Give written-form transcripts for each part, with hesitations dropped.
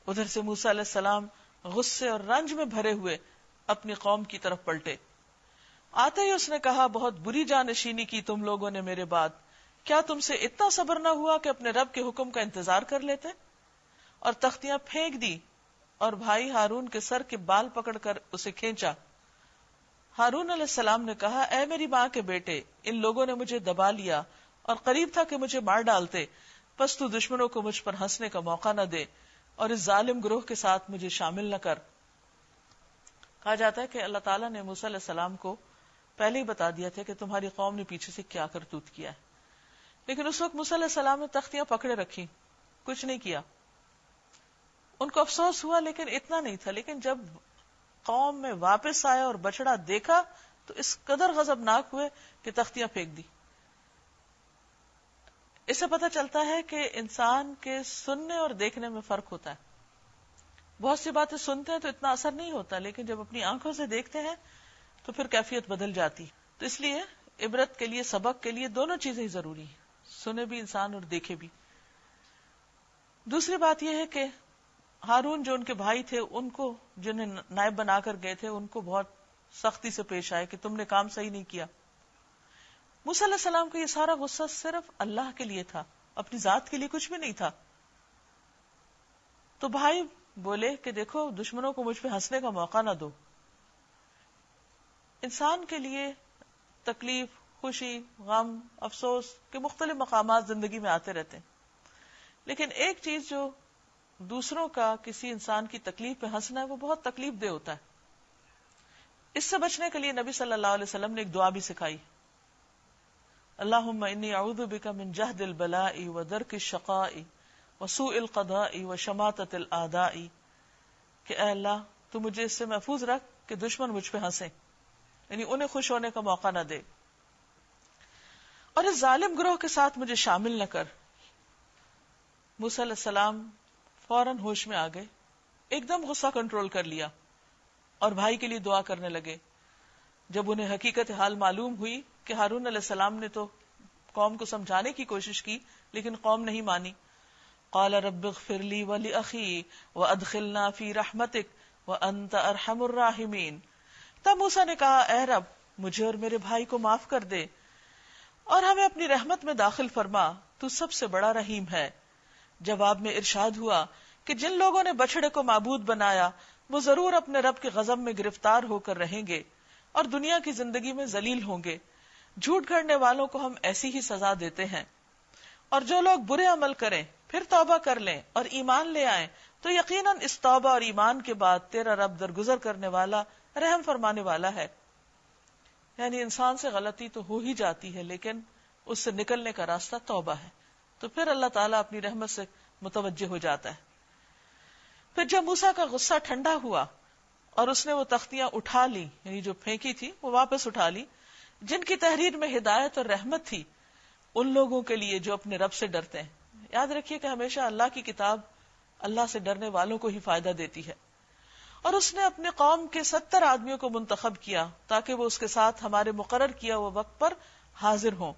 ادھر سے موسیٰ علیہ السلام غصے اور رنج میں بھرے ہوئے اپنی قوم کی طرف پلٹے. آتے ہی اس نے کہا بہت بری جانشینی کی تم لوگوں نے میرے بعد. کیا تم سے اتنا صبر نہ ہوا کہ اپنے رب کے حکم کا انتظار کر لیتے؟ اور تختیاں پھینک دی اور بھائی ہارون کے سر کے بال پکڑ کر اسے کھینچا. ہارون علیہ السلام نے کہا اے میری ماں کے بیٹے، ان لوگوں نے مجھے دبا لیا اور قریب تھا کہ مجھے مار ڈالتے، پس تو دشمنوں کو مجھ پر ہنسنے کا موقع نہ دے اور اس ظالم گروہ کے ساتھ مجھے شامل نہ کر. کہا جاتا ہے کہ اللہ تعالیٰ نے موسیٰ علیہ السلام کو پہلے ہی بتا دیا تھا کہ تمہاری قوم نے پیچھے سے کیا کرتوت کیا ہے، لیکن اس وقت موسیٰ علیہ السلام نے تختیاں پکڑے رکھی، کچھ نہیں کیا. ان کو افسوس ہوا لیکن اتنا نہیں تھا. لیکن جب قوم میں واپس آیا اور بچڑا دیکھا تو اس قدر غضبناک ہوئے کہ تختیاں پھینک دی. اس سے پتہ چلتا ہے کہ انسان کے سننے اور دیکھنے میں فرق ہوتا ہے. بہت سی باتیں سنتے ہیں تو اتنا اثر نہیں ہوتا، لیکن جب اپنی آنکھوں سے دیکھتے ہیں تو پھر کیفیت بدل جاتی. تو اس لیے عبرت کے لیے، سبق کے لیے دونوں چیزیں ضروری ہیں، سنے بھی انسان اور دیکھے بھی. دوسری بات یہ ہے کہ ہارون جو ان کے بھائی تھے، ان کو جنہیں نائب بنا کر گئے تھے، ان کو بہت سختی سے پیش آئے کہ تم نے کام صحیح نہیں کیا. موسیٰ علیہ السلام کا یہ سارا غصہ صرف اللہ کے لیے تھا، اپنی ذات کے لیے کچھ بھی نہیں تھا. تو بھائی بولے کہ دیکھو دشمنوں کو مجھ پہ ہنسنے کا موقع نہ دو. انسان کے لیے تکلیف، خوشی، غم، افسوس کے مختلف مقامات زندگی میں آتے رہتے ہیں، لیکن ایک چیز جو دوسروں کا کسی انسان کی تکلیف پہ ہنسنا ہے وہ بہت تکلیف دہ ہوتا ہے. اس سے بچنے کے لیے نبی صلی اللہ علیہ وسلم نے ایک دعا بھی سکھائی، اللہم انی اعوذ بک من جہد البلاء ودرک الشقاء وسوء القضاء وشماتۃ الاعداء، کہ اے اللہ تو مجھے اس سے محفوظ رکھ کہ دشمن مجھ پہ ہنسیں، یعنی انہیں خوش ہونے کا موقع نہ دے، اور اس ظالم گروہ کے ساتھ مجھے شامل نہ کر. موسیٰ علیہ السلام فوراً ہوش میں آ گئے، ایک دم غصہ کنٹرول کر لیا اور بھائی کے لیے دعا کرنے لگے. جب انہیں حقیقت حال معلوم ہوئی کہ ہارون علیہ السلام نے تو قوم کو سمجھانے کی کوشش کی لیکن قوم نہیں مانی، قال رب اغفر لی ولأخی وادخلنا فی رحمتک وانت ارحم الراحمین. تب موسیٰ نے کہا اے رب مجھے اور میرے بھائی کو معاف کر دے اور ہمیں اپنی رحمت میں داخل فرما، تو سب سے بڑا رحیم ہے. جواب میں ارشاد ہوا کہ جن لوگوں نے بچڑے کو معبود بنایا وہ ضرور اپنے رب کے غضب میں گرفتار ہو کر رہیں گے اور دنیا کی زندگی میں ذلیل ہوں گے. جھوٹ گھڑنے والوں کو ہم ایسی ہی سزا دیتے ہیں، اور جو لوگ برے عمل کریں پھر توبہ کر لیں اور ایمان لے آئیں تو یقیناً اس توبہ اور ایمان کے بعد تیرا رب درگزر کرنے والا، رحم فرمانے والا ہے. یعنی انسان سے غلطی تو ہو ہی جاتی ہے لیکن اس سے نکلنے کا راستہ توبہ ہے، تو پھر اللہ تعالیٰ اپنی رحمت سے متوجہ ہو جاتا ہے. پھر جب موسیٰ کا غصہ ٹھنڈا ہوا اور اس نے وہ تختیاں اٹھا لی، یعنی جو پھینکی تھی وہ واپس اٹھا لی، جن کی تحریر میں ہدایت اور رحمت تھی ان لوگوں کے لیے جو اپنے رب سے ڈرتے ہیں. یاد رکھیے کہ ہمیشہ اللہ کی کتاب اللہ سے ڈرنے والوں کو ہی فائدہ دیتی ہے. اور اس نے اپنے قوم کے 70 آدمیوں کو منتخب کیا تاکہ وہ اس کے ساتھ ہمارے مقرر کیا ہوا وقت پر حاضر ہوں.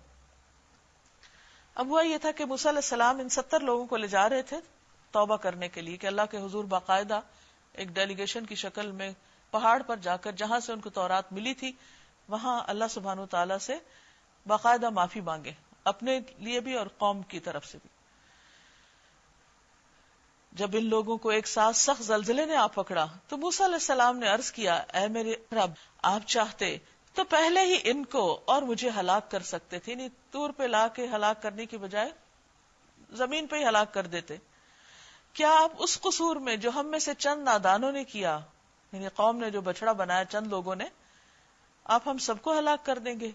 اب ہوا یہ تھا کہ موسیٰ علیہ السلام ان 70 لوگوں کو لے جا رہے تھے توبہ کرنے کے لیے کہ اللہ کے حضور باقاعدہ ایک ڈیلیگیشن کی شکل میں پہاڑ پر جا کر جہاں سے ان کو تورات ملی تھی وہاں اللہ سبحانہ وتعالیٰ سے باقاعدہ معافی مانگے، اپنے لیے بھی اور قوم کی طرف سے بھی. جب ان لوگوں کو ایک ساتھ سخت زلزلے نے آ پکڑا تو موسیٰ علیہ السلام نے عرض کیا اے میرے رب آپ چاہتے تو پہلے ہی ان کو اور مجھے ہلاک کر سکتے تھے، یعنی طور پہ لا کے ہلاک کرنے کی بجائے زمین پہ ہی ہلاک کر دیتے. کیا آپ اس قصور میں جو ہم میں سے چند نادانوں نے کیا، یعنی قوم نے جو بچڑا بنایا چند لوگوں نے، آپ ہم سب کو ہلاک کر دیں گے؟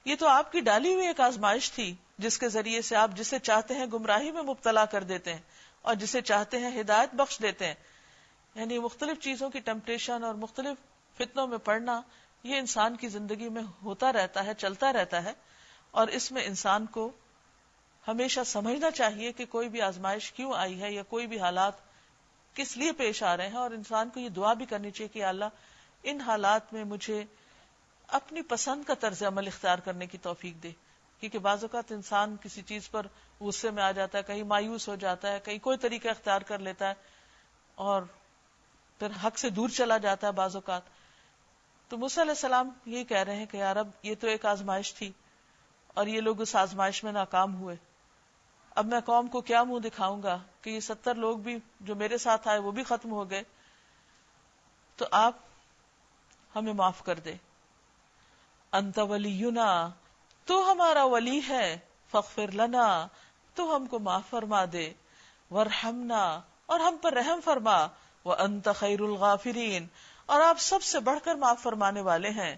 یہ تو آپ کی ڈالی ہوئی ایک آزمائش تھی جس کے ذریعے سے آپ جسے چاہتے ہیں گمراہی میں مبتلا کر دیتے ہیں اور جسے چاہتے ہیں ہدایت بخش دیتے ہیں. یعنی مختلف چیزوں کی ٹیمپٹیشن اور مختلف فتنوں میں پڑنا یہ انسان کی زندگی میں ہوتا رہتا ہے، چلتا رہتا ہے، اور اس میں انسان کو ہمیشہ سمجھنا چاہیے کہ کوئی بھی آزمائش کیوں آئی ہے یا کوئی بھی حالات کس لیے پیش آ رہے ہیں، اور انسان کو یہ دعا بھی کرنی چاہیے کہ اللہ ان حالات میں مجھے اپنی پسند کا طرز عمل اختیار کرنے کی توفیق دے. کیونکہ بعض اوقات انسان کسی چیز پر غصے میں آ جاتا ہے، کہیں مایوس ہو جاتا ہے، کہیں کوئی طریقہ اختیار کر لیتا ہے اور پھر حق سے دور چلا جاتا ہے بعض اوقات. تو موسیٰ علیہ السلام یہ کہہ رہے ہیں کہ یا رب یہ تو ایک آزمائش تھی اور یہ لوگ اس آزمائش میں ناکام ہوئے. اب میں قوم کو کیا منہ دکھاؤں گا کہ یہ 70 لوگ بھی جو میرے ساتھ آئے وہ بھی ختم ہو گئے. تو آپ ہمیں معاف کر دے. انت ولینا، تو ہمارا ولی ہے. فاغفر لنا، تو ہم کو معاف فرما دے. ورحمنا، اور ہم پر رحم فرما. وانت خیر الغافرین، اور آپ سب سے بڑھ کر معاف فرمانے والے ہیں.